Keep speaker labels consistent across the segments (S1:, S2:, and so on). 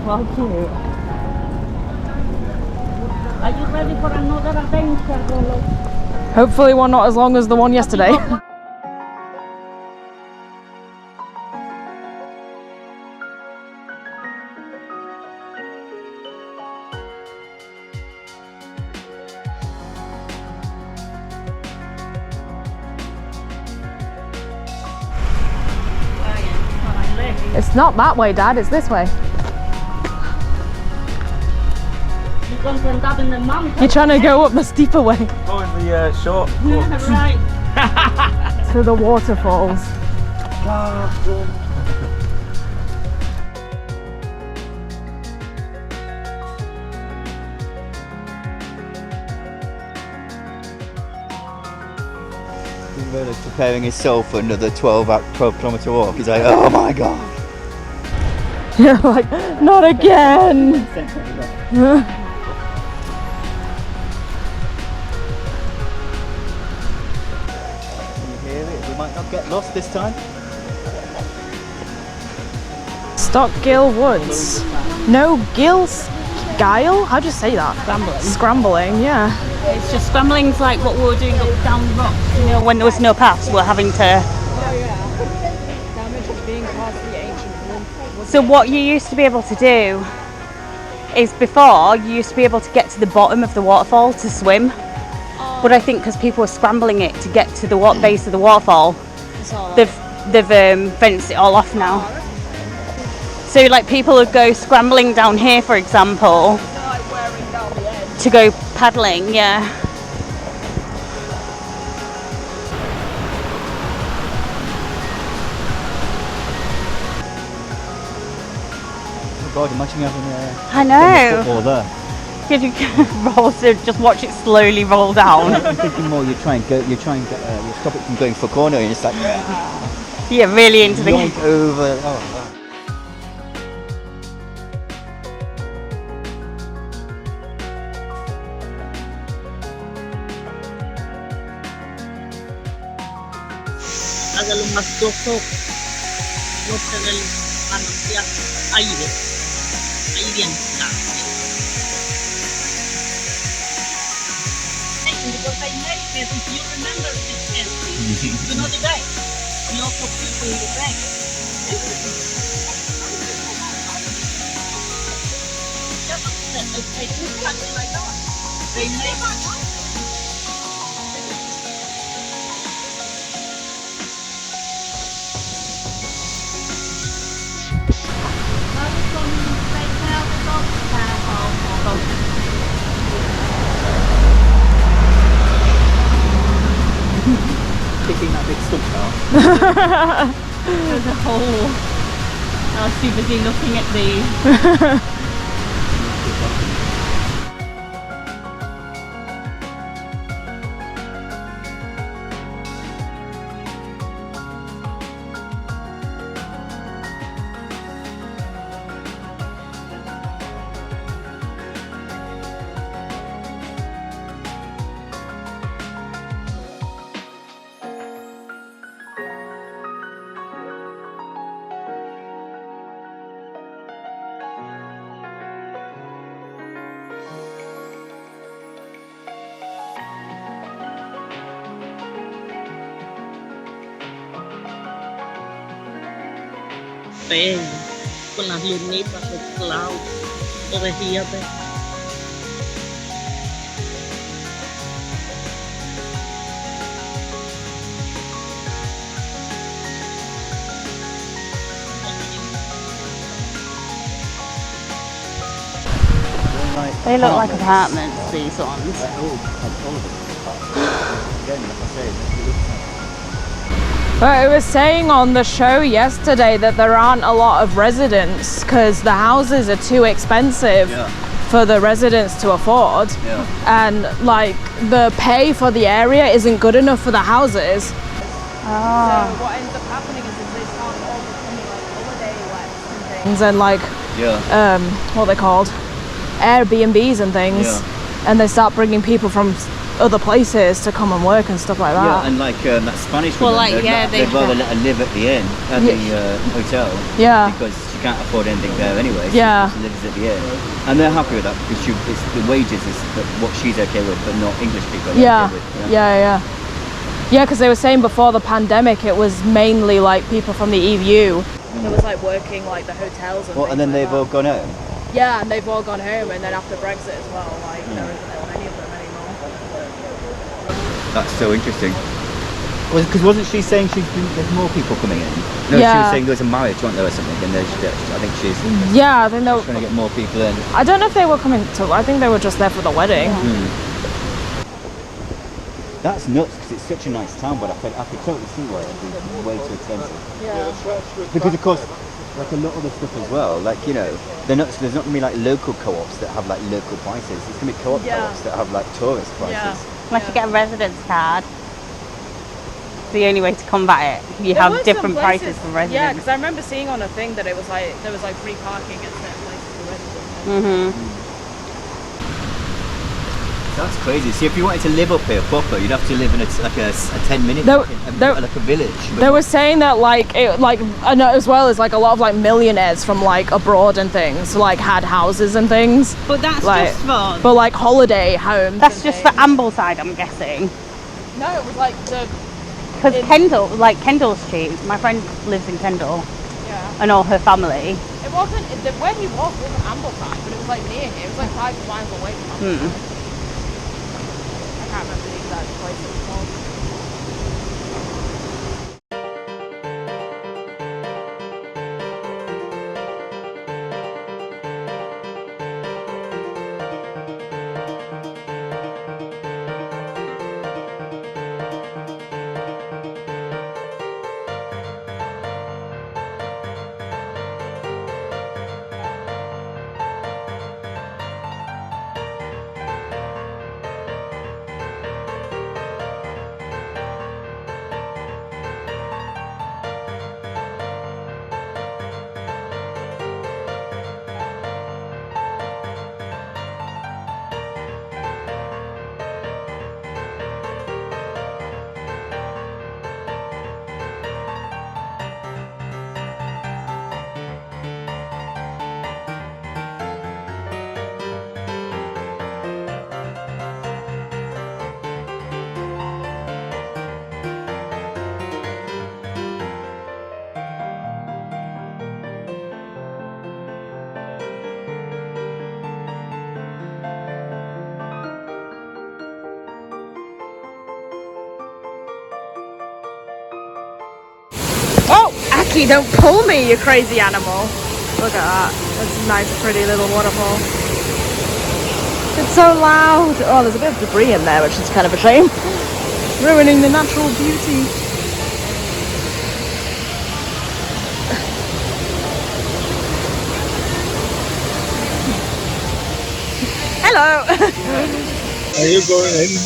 S1: How cute. Are you ready for another adventure, Golo?
S2: Hopefully one not as long as the one yesterday. It's not that way, Dad, it's this way.
S1: You're going to end up in the mountain.
S2: You're trying to go up the steeper way.
S3: Oh, in the short.
S1: Yeah, right.
S2: To the waterfalls.
S3: He's really preparing himself for another 12 kilometre walk. He's like, oh my god.
S2: You're like, not again.
S3: Can you hear it? We might not get lost this time.
S2: Stockgill Woods. No Guile? How do you say that?
S1: Scrambling.
S2: Scrambling, yeah.
S1: It's just scrambling's like what we were doing up down the rocks. You know, when there was no paths, we're having to. So what you used to be able to do is before you used to be able to get to the bottom of the waterfall to swim, but I think because people were scrambling it to get to the base of the waterfall, they've fenced it all off now. So like people would go scrambling down here, for example, to go paddling, yeah.
S3: God, imagine having
S1: I know.
S3: football there.
S1: Roll, so just watch it slowly roll down.
S3: I'm thinking more. You try and you stop it from going for a corner, and it's like
S1: Yeah, really into the.
S3: yoink over. Oh.
S1: Hágalo más gozo. Goce del manantial. Aire. Ahí viene. Because I made it, if you remember this, you know the guy. Lots of people in the bank. I do something like that. They make
S3: Kicking that big stump out.
S1: there's a hole. I was too busy looking at the. Con las lunitas, los clouds, over here. They look like apartments, these ones.
S2: But it was saying on the show yesterday that there aren't a lot of residents because the houses are too expensive for the residents to afford. And like the pay for the area isn't good enough for the houses. So what ends up happening is they start all becoming like holiday lets and things and like what are they called? Airbnbs and things. And they start bringing people from other places to come and work and stuff like that.
S3: Yeah, and like that Spanish woman, they'd rather let her live at the inn, at the hotel, because she can't afford anything there anyway. So she lives at the inn, and they're happy with that because it's the wages is what she's okay with, but not English people are okay with.
S2: Yeah, because they were saying before the pandemic, it was mainly like people from the EU. It was like working like the hotels and
S3: and then they've all gone home.
S2: Yeah, and they've all gone home, and then after Brexit as well, like there isn't many of them anymore.
S3: That's so interesting. Because wasn't she saying there's more people coming in? No, she was saying there's a marriage, wasn't there, or something, and I think she's
S2: I think they were
S3: trying to get more people in.
S2: I don't know if they were coming to, I think they were just there for the wedding.
S3: That's nuts because it's such a nice town, but I could totally see why it'd be way too expensive. Because of course, like a lot of the stuff as well, like, you know, there's not going to be like local co-ops that have like local prices. It's going to be co-ops that have like tourist prices.
S1: Unless you get a residence card. It's the only way to combat it. You have different prices for residents.
S2: Yeah, because I remember seeing on a thing that it was like there was like free parking at certain places for residents.
S3: That's crazy. See, if you wanted to live up here proper, you'd have to live in a 10-minute like a village.
S2: They were saying that I know as well as like a lot of like millionaires from like abroad and things like had houses and things.
S1: But that's
S2: like,
S1: just for...
S2: But like holiday homes.
S1: That's just for Ambleside, I'm guessing.
S2: No, it was like the...
S1: Because Kendall's cheap. My friend lives in Kendall.
S2: Yeah.
S1: And all her family.
S2: It wasn't, where he wasn't Ambleside, but it was like near here. It was like 5 miles away from Ambleside. I can't remember the exact place it was called. Aki, don't pull me, you crazy animal. Look at that. That's a nice, pretty little waterfall. It's so loud. Oh, there's a bit of debris in there, which is kind of a shame. Ruining the natural beauty. Hello.
S4: Are you going in?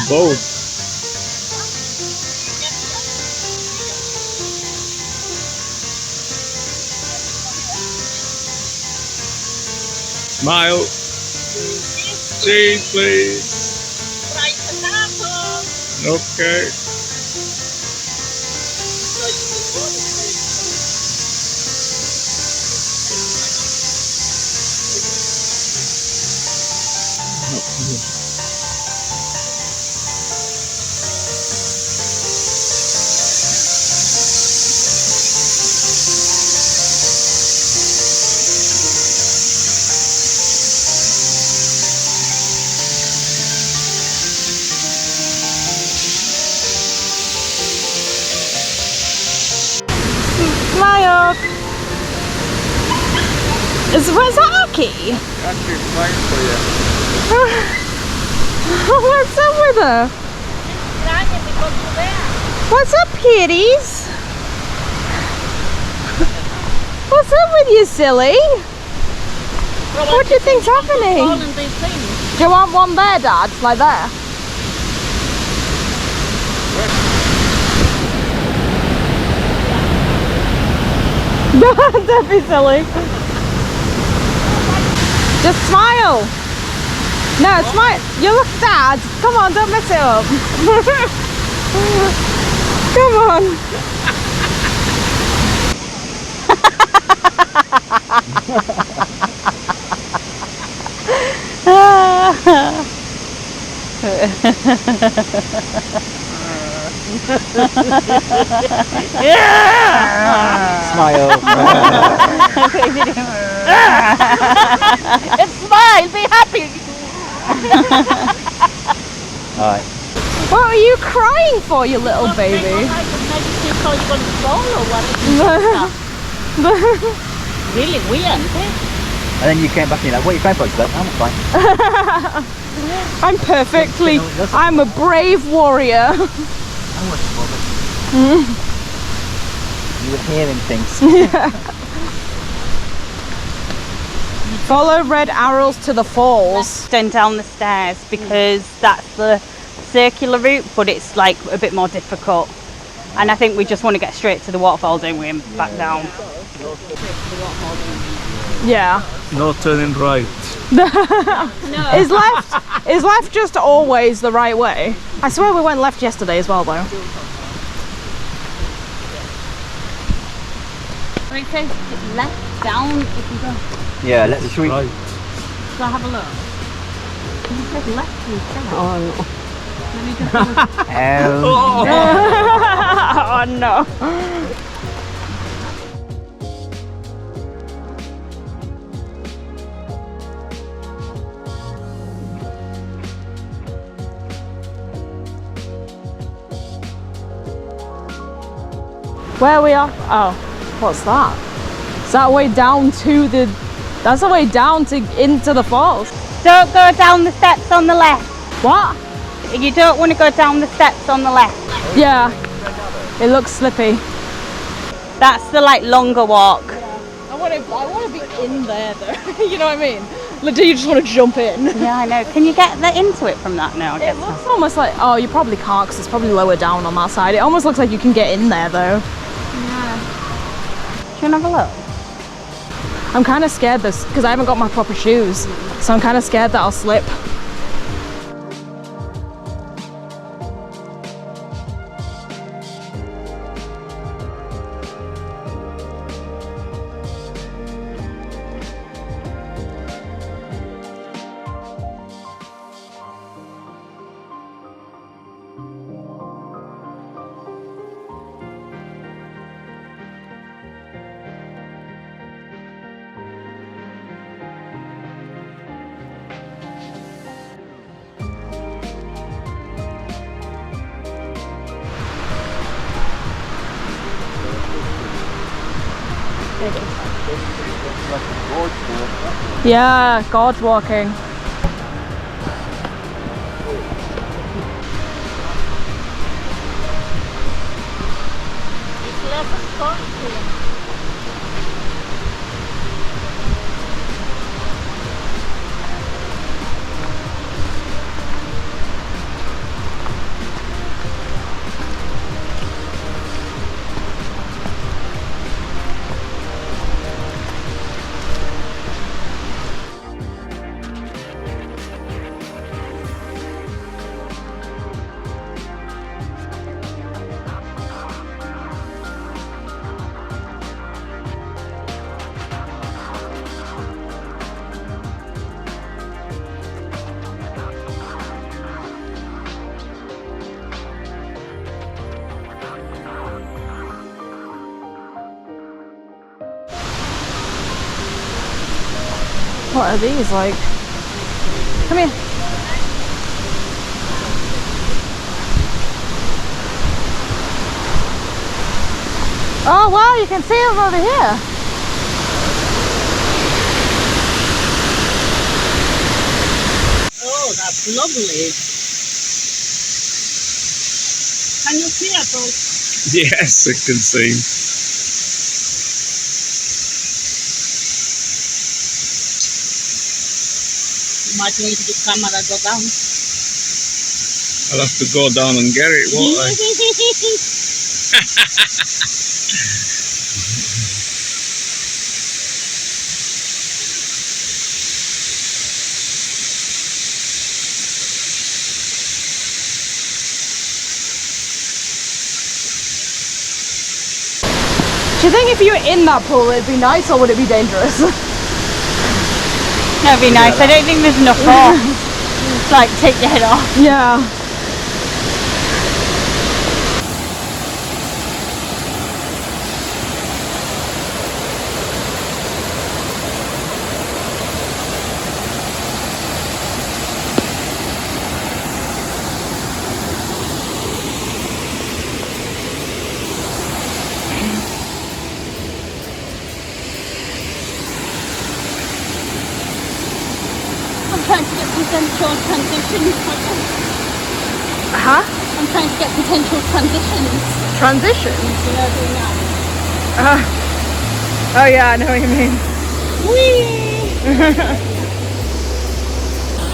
S4: Both. Smile. Cheese, please. Okay.
S2: Smile. Where's that Aki?
S4: Actually, fine for you.
S2: What's up with her? What's up, kitties? What's up with you, silly? What do you think's happening? Do you want one there, Dad? Like there? Don't be silly. Just smile. No, smile. You look sad. Come on, don't mess it up. Come on.
S3: Smile.
S1: Smile, be happy.
S3: Alright.
S2: What are you crying for, you little baby?
S1: Maybe she told you on the phone or what? Really weird, isn't it?
S3: And then you came back and you're like, what are you crying for? She's like, I'm fine.
S2: I'm perfectly. I'm a brave warrior.
S3: I wasn't bothered. You were hearing things.
S2: Follow red arrows to the falls.
S1: Going down the stairs because that's the circular route, but it's like a bit more difficult. And I think we just want to get straight to the waterfall, don't we, and back down.
S2: Yeah.
S4: No turning right.
S2: Is left just always the right way? I swear we went left yesterday as well, though.
S1: It says left down if you go.
S3: Yeah, let's should we
S4: Right.
S1: So have a look. It says left instead.
S2: Oh no.
S1: Let me just
S2: Oh no. Where we are? Oh, what's that? Is that way down to the? That's the way down to into the falls.
S1: Don't go down the steps on the left.
S2: What?
S1: You don't want to go down the steps on the left.
S2: Yeah. It looks slippy.
S1: That's the like longer walk.
S2: I want to be in there though. You know what I mean? Like, do you just want to jump in?
S1: Yeah, I know. Can you get into it from that now? I guess
S2: It looks almost like, oh, you probably can't because it's probably lower down on that side. It almost looks like you can get in there though.
S1: Do you want to have a look?
S2: I'm kind of scared this because I haven't got my proper shoes, so I'm kind of scared that I'll slip. Yeah, gorge walking. What are these like? Come here. Oh wow, you can see them over here.
S1: Oh, that's lovely. Can you see it all?
S4: Yes, I can see.
S1: You might need the camera go down.
S4: I'll have to go down and get it, won't I?
S2: Do you think if you were in that pool it'd be nice or would it be dangerous?
S1: That'd be nice. I don't think there's enough force to like take your head off.
S2: Yeah.
S1: I'm trying to get potential transitions.
S2: Huh?
S1: I'm trying to get potential transitions.
S2: Transitions?
S1: You know, doing that.
S2: Oh yeah, I know what you mean.
S1: Whee!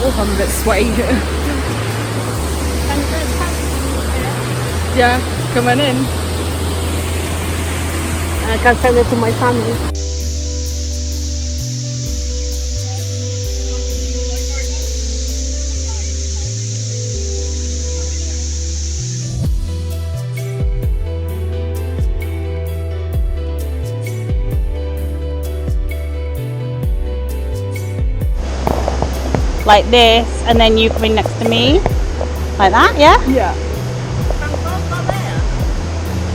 S2: Oh, I'm a bit sweaty. Yeah, coming in.
S1: I can send it to my family. Like this, and then you come in next to me, like that, yeah?
S2: Yeah.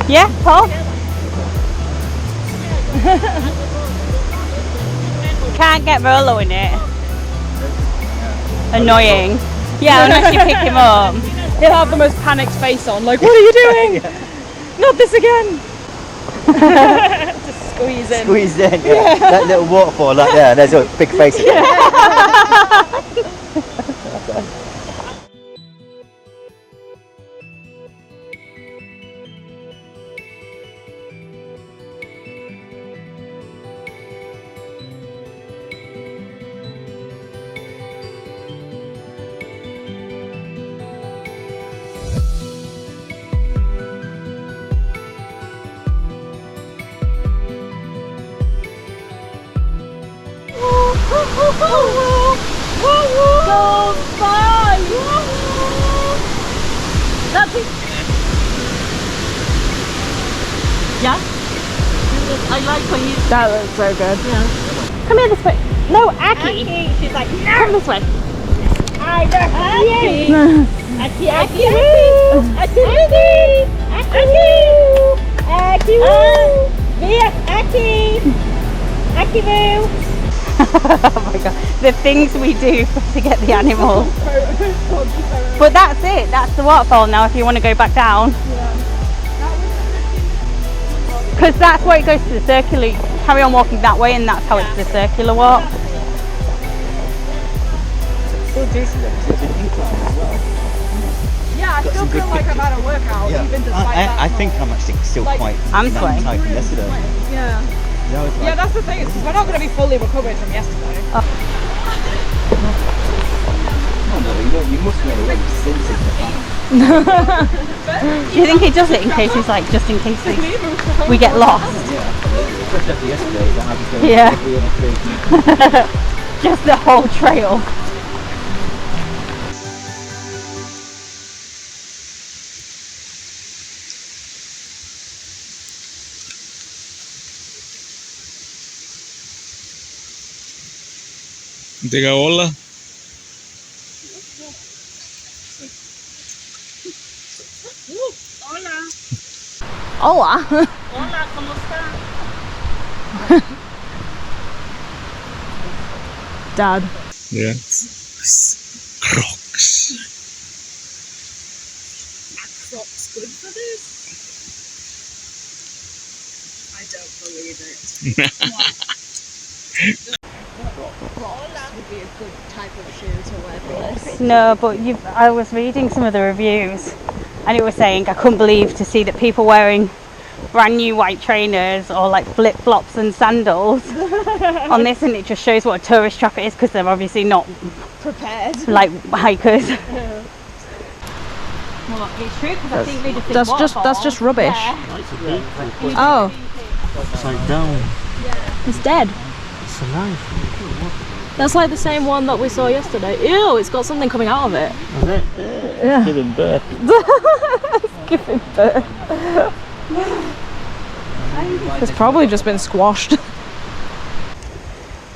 S1: Yeah, Paul? Can't get Rolo in it. Annoying. Yeah, unless you pick him up.
S2: He'll have the most panicked face on, like, what are you doing? Not this again. Just squeeze in.
S3: Squeeze in, yeah. That little waterfall like there, and there's a big face again.
S1: That's it. Yeah? I like when you...
S2: That looks so good.
S1: Yeah. Come here this way. No, Aki. She's like, no. Come this way. I love Aki. Aki, Aki, Aki, Aki, Aki, Aki, Aki, Aki, oh my god, the things we do to get the animals. But that's it, that's the waterfall now if you want to go back down. Because that's where it goes to the circular, you carry on walking that way and that's how it's the circular walk.
S3: Still decent though, because it's an incline as well.
S2: Yeah, I still feel like I've had a workout, even despite that.
S3: I think I'm actually still quite
S1: I'm sweating.
S3: tight from yesterday.
S2: Yeah. Yeah, that's the thing, is we're not going to be fully recovered from yesterday.
S3: Oh no, you must know the way since it.
S1: Do you think he does it in case he's like, just in case we get lost?
S3: Yeah, especially after yesterday, that happens to
S1: Yeah.
S3: every other thing.
S1: Just the whole trail.
S4: Diga hola.
S2: Hola.
S1: Hola, ¿cómo está?
S2: Dad.
S4: Yeah. Crocs.
S5: Crocs good for this? I don't believe it. Would be a good type of shoe to wear for this.
S1: No, but I was reading some of the reviews and it was saying I couldn't believe to see that people wearing brand new white trainers or like flip-flops and sandals on this, and it just shows what a tourist trap it is because they're obviously not
S2: Prepared.
S1: like hikers. Well, it's true because I think they just did
S2: That's just rubbish.
S1: Yeah.
S2: Oh,
S6: Upside down.
S2: it's dead.
S6: It's alive.
S2: That's like the same one that we saw yesterday. Ew, it's got something coming out of it.
S6: Is it?
S2: Yeah.
S6: Giving birth.
S2: Giving birth. It's probably just been squashed.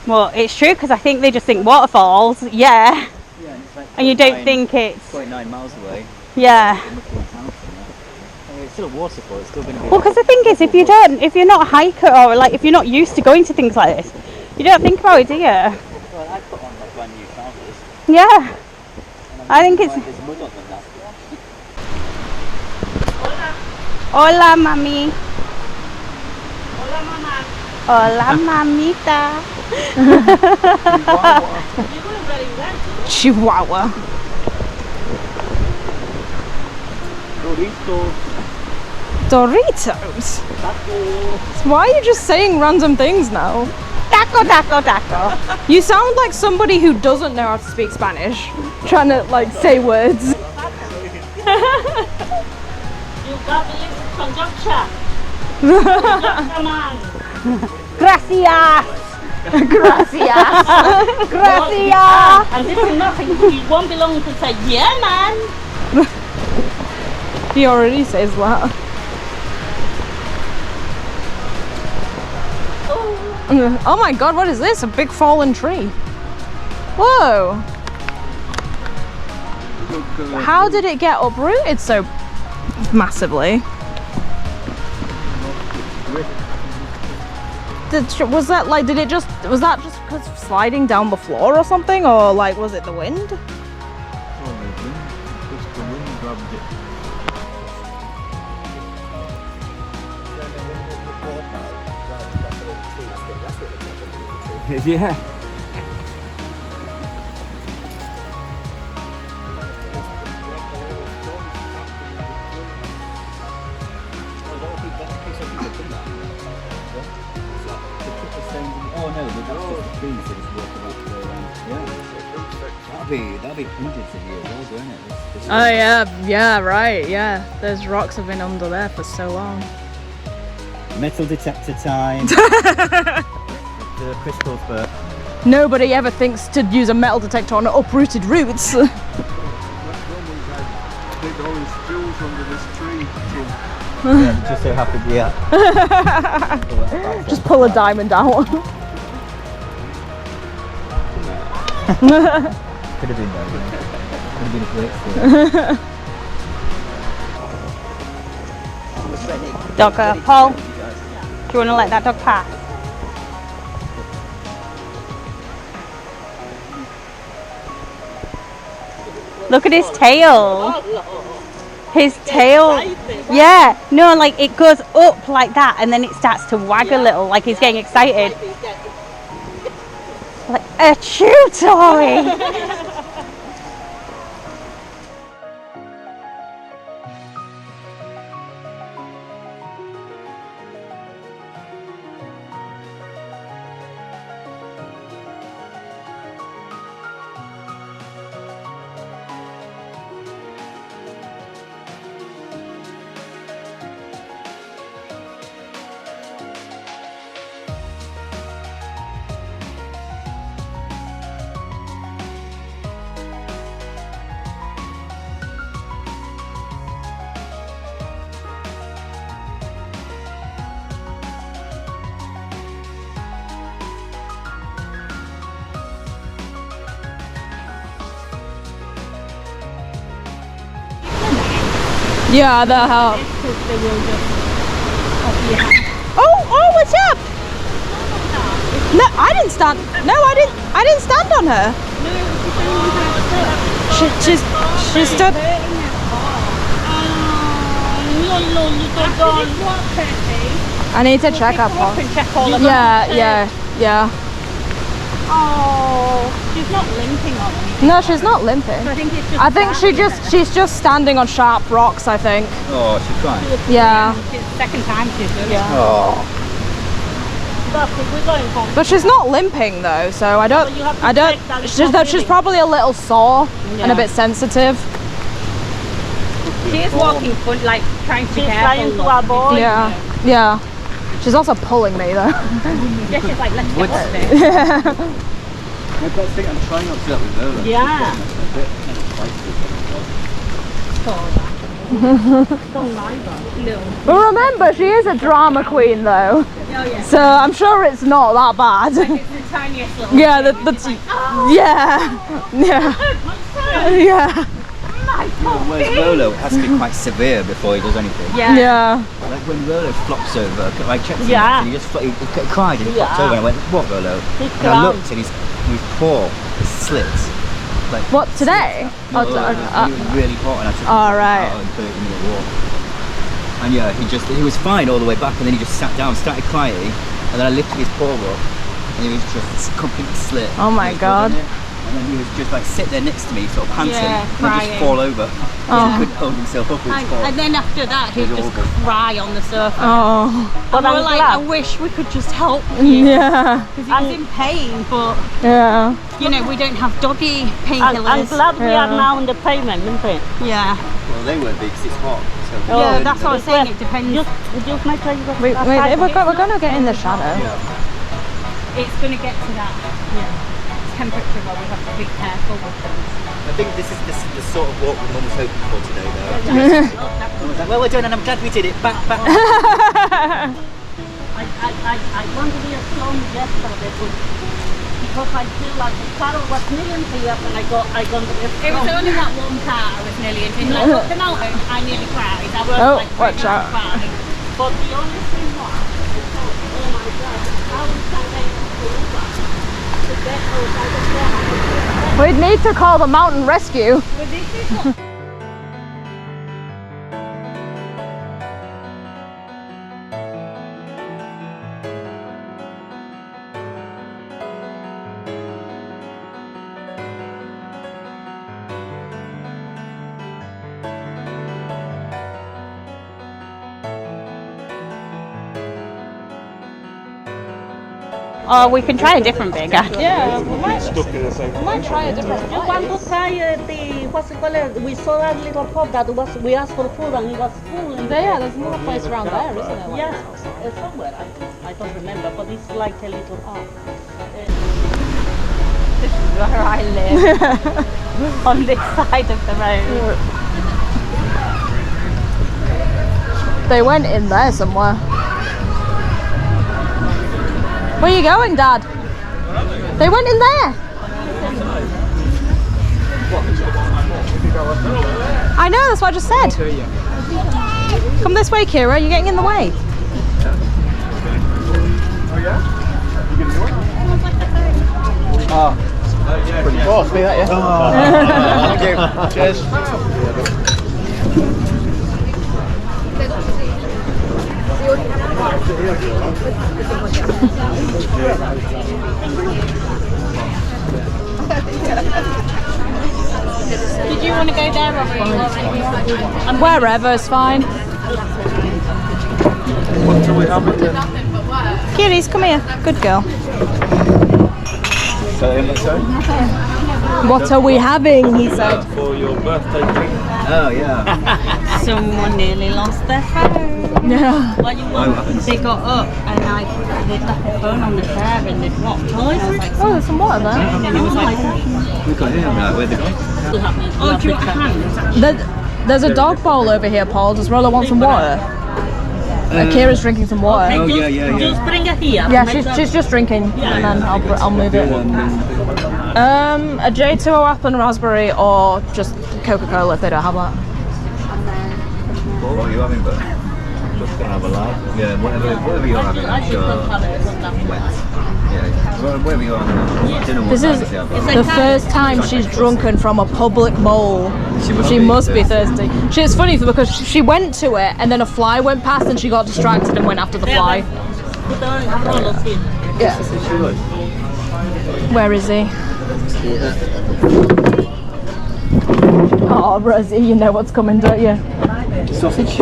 S1: Well, it's true because I think they just think waterfalls,
S3: Yeah, and it's like
S1: and you don't
S3: 0.9
S1: think it's
S3: 0.9 miles away.
S1: yeah.
S3: It's still a waterfall. It's still going to be.
S1: Well, because the thing is, if you're not a hiker or like if you're not used to going to things like this, you don't think about it, do you?
S3: Well, I put on my brand new trousers.
S1: Yeah, I think it's.
S3: There's mud on them now.
S1: Hola, mami. Hola, mamita. Chihuahua. Doritos. Why are you just saying random things now? Taco, taco, taco.
S2: You sound like somebody who doesn't know how to speak Spanish, trying to like say words.
S1: Gracias. Gracias. Gracias.
S5: And this is nothing. You won't be long to say, yeah, man.
S2: He already says that. Oh my god, what is this? A big fallen tree. Whoa. How did it get uprooted so massively? Was that just because of sliding down the floor or something, or like was it the wind?
S3: Yeah. That'll be hundreds of years old, won't it? This
S2: Oh yeah, right, yeah. Those rocks have been under there for so long.
S3: metal detector time. The crystals, but
S2: Nobody ever thinks to use a metal detector on uprooted roots.
S4: Big orange jewels under this tree.
S3: yeah, just so happy, yeah.
S2: Just pull a diamond out.
S3: Could have been there. Could have been a great story.
S1: Dog, Paul, do you want to let that dog pass? Look at his tail. His tail. Yeah, no, like it goes up like that and then it starts to wag a little, like he's getting excited. Like a chew toy.
S2: Yeah, that'll help. Oh, what's up? No, I didn't stand. No, I didn't stand on her. She stood. I need to check up on. Yeah.
S1: Oh, she's not limping on anything.
S2: No, she's not limping.
S1: I think it's just
S2: she's just standing on sharp rocks, I think.
S3: Oh, she's fine.
S2: Yeah.
S1: It's the second time she's done it.
S2: Yeah.
S3: Oh.
S5: We're going home.
S2: But she's not limping though, so I don't. She's probably a little sore and a bit sensitive.
S1: She is walking foot, like trying to be
S5: She's trying to avoid.
S2: Yeah. She's also pulling me though.
S1: Yeah, she's like, let's get off this.
S3: No, but I think I'm trying not to let me know.
S5: Yeah.
S3: A bit kind of spicy.
S2: But remember, she is a drama queen though. So I'm sure it's not that bad.
S1: It's the tiniest little
S2: Yeah, yeah. Yeah.
S3: Whereas Rolo has to be quite severe before he does anything.
S2: Yeah.
S3: Like when Rolo flops over, I checked him
S5: Yeah.
S3: and he just he cried and he flopped over and I went, what Rolo? And I looked and his paw is slit. Like,
S2: What, today?
S3: No, it was really hot and I took him
S2: right.
S3: out on a 30-minute walk. And yeah, he was fine all the way back and then he just sat down, started crying, and then I lifted his paw up and he was just completely slit.
S2: Oh my God.
S3: And then he was just like sit there next to me, sort of panting,
S1: Yeah,
S3: and then just fall over. He couldn't hold himself up with his paw.
S1: And then after that, he'd just cry on the sofa.
S2: Oh.
S1: And we were like, I wish we could just help you.
S2: Yeah.
S1: Because he's in pain, but
S2: Yeah.
S1: you know, we don't have doggy
S5: I'm
S1: painkillers.
S5: glad we are now in the payment, isn't it?
S1: Yeah.
S3: Well, they weren't big 'cause it's hot. So
S1: Yeah, that's what I was saying, it depends.
S5: Just make sure you got
S2: Wait, if we're going to get in the shadow.
S1: It's going to get to that temperature where we have to be careful with things.
S3: I think this is the sort of walk Mum was hoping for today, though. Mum was like, well, we're done, and I'm glad we did it. Back.
S5: I want to be as strong yesterday, but because I feel like the cattle was nearly here and I got
S1: It was only that one part I was nearly in. Like, up the mountain, I nearly cried. I was
S2: Oh,
S1: like,
S2: watch out.
S1: crying.
S5: But the only thing was, I thought, oh my God, how is that able to get outside the ground?
S2: We'd need to call the mountain rescue.
S1: But this is what we can try a different big actually.
S2: Yeah, we might try a different
S5: You want to try the, what's it called? We saw that little pub that was, we asked for food and it was full.
S2: Yeah, there's another place around there, isn't there?
S5: Yes, somewhere, I don't remember, but it's like a little pub.
S1: This is where I live. On this side of the road.
S2: They went in there somewhere. Where are you going, Dad? They went in there. I know, that's what I just said. Come this way, Kira. You're getting in the way.
S7: Pretty fast, me that, yeah? Thank you. Cheers.
S1: Did you want to go there or
S2: And wherever's fine. Kitties, come here. Good girl. What are we having? He said.
S4: For your birthday cake.
S3: Oh, yeah.
S1: someone nearly lost their phone?
S2: Yeah.
S1: Well, you want, they got up and they'd left their phone on the chair and they'd walked towards us. Like,
S2: Oh, there's some water there.
S1: and then it was like,
S3: We got him. Where'd they go?
S1: oh, do you want a hand?
S2: There's a dog bowl over here, Paul. Does Rolla want some water? Kira's drinking some water.
S3: Oh, yeah.
S5: Just bring it here.
S2: Yeah, she's just drinking, and then I'll move it. A J2O apple and raspberry, or just Coca-Cola if they don't have that.
S3: What are you having, but just gonna have a laugh. Yeah, whatever you're having, I'm sure. Wet. Yeah, whatever you're having. I don't know what
S2: This is
S3: time it's
S2: the first time she's drunken from a public bowl. She must be thirsty. It's funny because she went to it and then a fly went past and she got distracted and went after the fly. Yeah. Where is he? Oh, Rosie, you know what's coming, don't you?
S3: Sausage.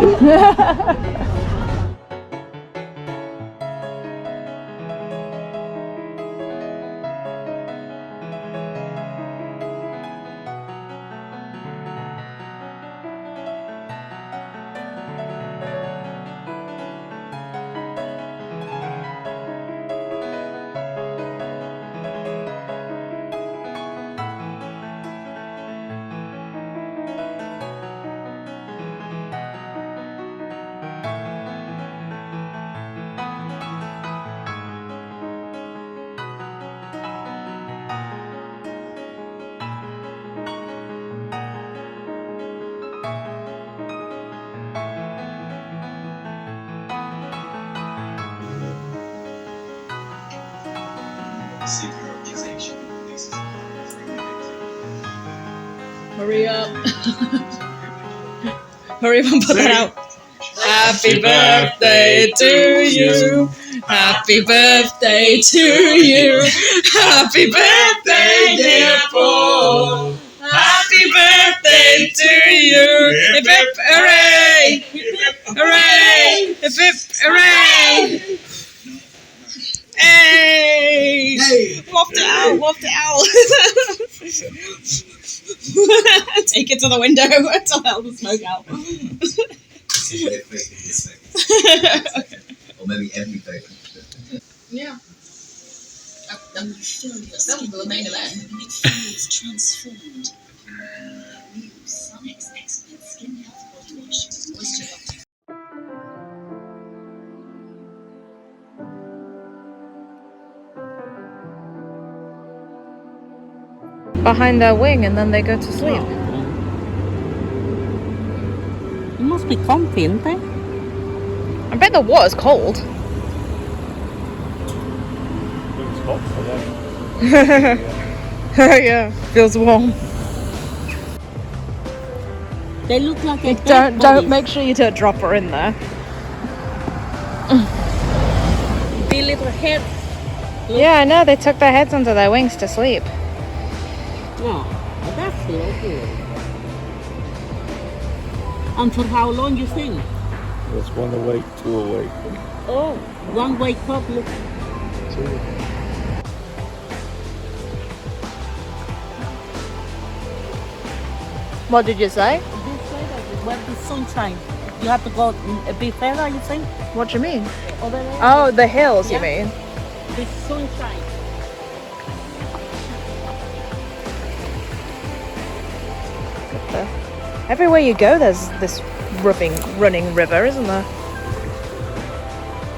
S2: Hurry up. Hurry up and put that out. Happy birthday to you. Happy birthday to you. Happy birthday, dear Paul. Happy birthday to you. Hip hip hooray. Hooray. Hip hip hooray. Hey. Waft it out. Waft it out. Take it to the window to let the smoke out.
S8: Or maybe every favourite.
S2: Yeah. I'm feeling your skin. The main event.
S5: It feels transformed. New Sonic's Expert Skin Health Body Wash. Moisture Lock.
S2: Behind their wing and then they go to sleep.
S1: It must be comfy, isn't it?
S2: I bet the water's cold.
S7: It's hot for them.
S2: Yeah, feels warm.
S1: They look like a
S2: Don't make sure you don't drop her in there.
S1: The little heads.
S2: Yeah, I know, they took their heads under their wings to sleep.
S1: Oh, that's lovely. And for how long you think?
S7: There's one awake, two awake.
S1: Oh, one wake up, look.
S2: What did you say?
S1: This way, where the sunshine. You have to go a bit further, you think?
S2: What do you mean?
S1: Over there.
S2: Oh, the hills,
S1: Yeah.
S2: you mean?
S1: The sunshine.
S2: Everywhere you go, there's this running river, isn't there?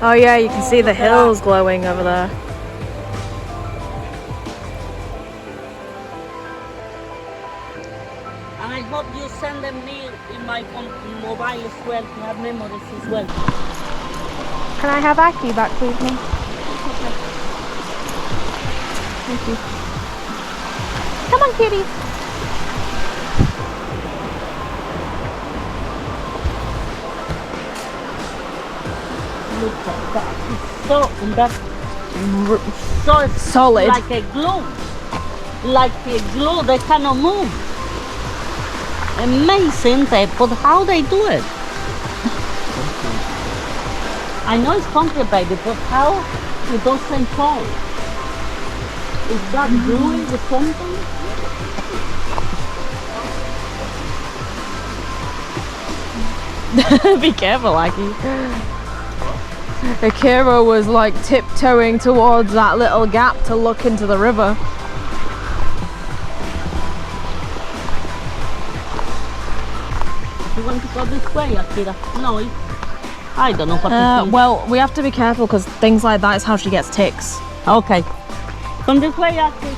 S2: Oh yeah, you can see the hills glowing over there.
S1: And I hope you send them me in my mobile as well to have memories as well.
S2: Can I have Aki back, please, Mum? Thank you. Come on, kitty.
S1: Look at that. It's so
S2: Solid.
S1: like a glue. Like a glue, they cannot move. Amazing, but how they do it? I know it's complicated, but how it doesn't fall? Is that gluing or something?
S2: Be careful, Aki. Akira was like tiptoeing towards that little gap to look into the river.
S1: You want to go this way, Akira? No, I don't know what to do.
S2: Well, we have to be careful because things like that is how she gets ticks.
S1: Okay. Come this way, Akira.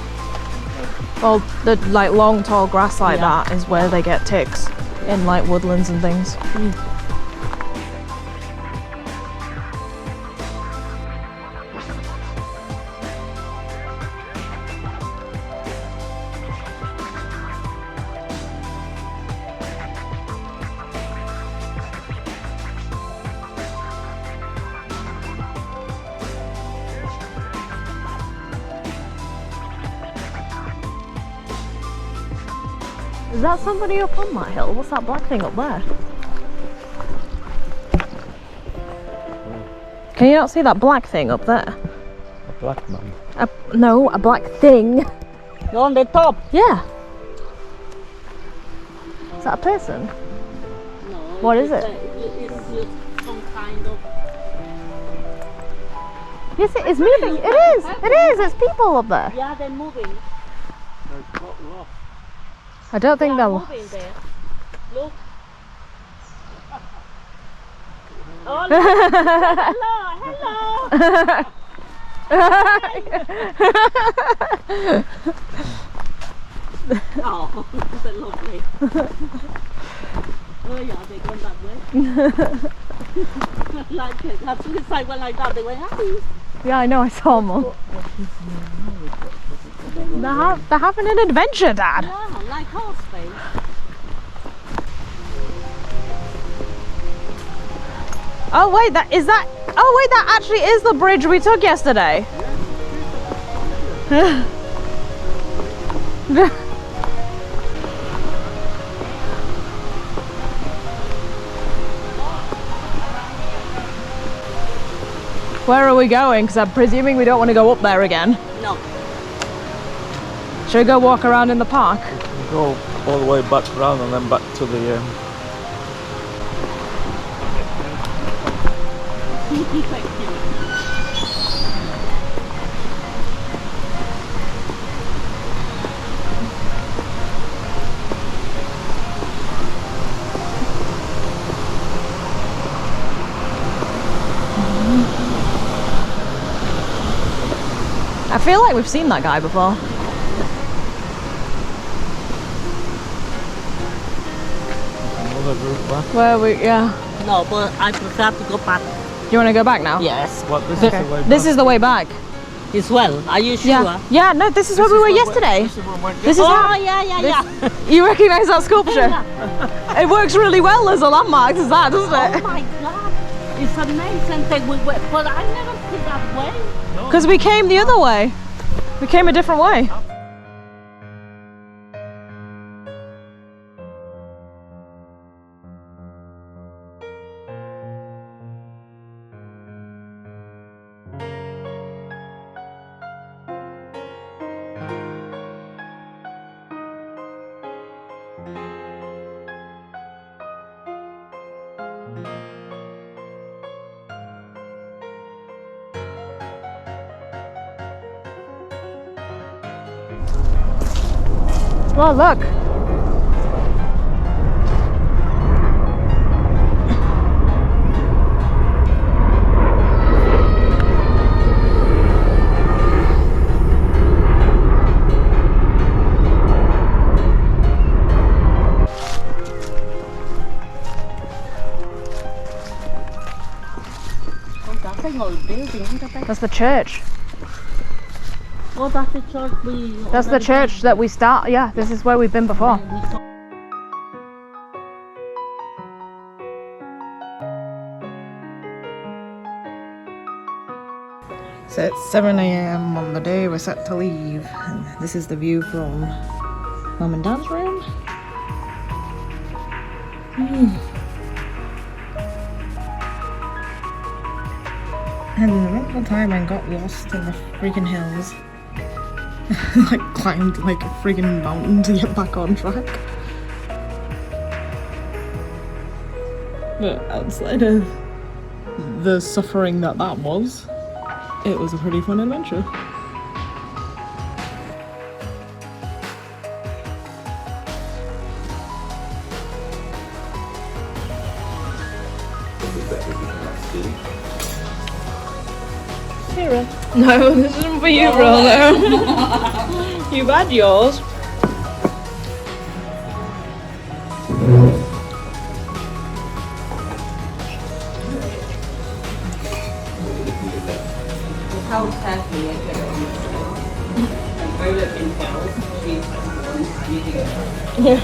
S2: Well, the like long, tall grass like that is where they get ticks in like woodlands and things. Is that somebody up on that hill? What's that black thing up there? Can you not see that black thing up there?
S7: A black man.
S2: No, a black thing.
S1: On the top.
S2: Yeah. Is that a person?
S1: No.
S2: What is it?
S1: It's some kind of...
S2: Yes, it is moving. It is. It is. It's people up there.
S1: Yeah, they're moving.
S2: I don't think they'll.
S1: Moving there. Look. Oh, look. Hello. Oh, they're lovely. Oh yeah, they go that way. Like it. As soon as I went like that, they went happy.
S2: Yeah, I know. I saw them all. They're having an adventure, Dad.
S5: Yeah, like horse thing.
S2: Oh wait, that actually is the bridge we took yesterday. Where are we going? Because I'm presuming we don't want to go up there again.
S5: No.
S2: Should we go walk around in the park?
S6: Go all the way back around and then back to the.
S2: I feel like we've seen that guy before.
S6: Another route back.
S2: Where we, yeah.
S5: No, but I prefer to go back.
S2: You want to go back now?
S5: Yes.
S6: What? This is the way back.
S2: This is the way back.
S5: As well. Are you sure?
S2: Yeah. Yeah, no, this is where we were yesterday.
S6: This is where we went
S2: This is
S5: Oh,
S2: how,
S5: yeah.
S2: you recognise that sculpture? It works really well as a landmark, does that, doesn't
S5: Oh
S2: it?
S5: my God. It's amazing thing we went, but I never see that way.
S2: Because we came the other way. We came a different way. Oh, look.
S5: Oh, that's an old building, isn't it?
S2: That's the church.
S5: Oh, that's the church we...
S2: That's the church that we start. Yeah, this is where we've been before.
S5: we saw.
S2: So it's 7 AM on the day we're set to leave. And this is the view from Mum and Dad's room. And I went one time and got lost in the freaking hills. Like climbed like a freaking mountain to get back on track. But outside of the suffering that was, it was a pretty fun adventure. No, this isn't for you, bro. No. You've had yours.
S5: How carefully I get it. And roll it in bells.
S2: Yeah.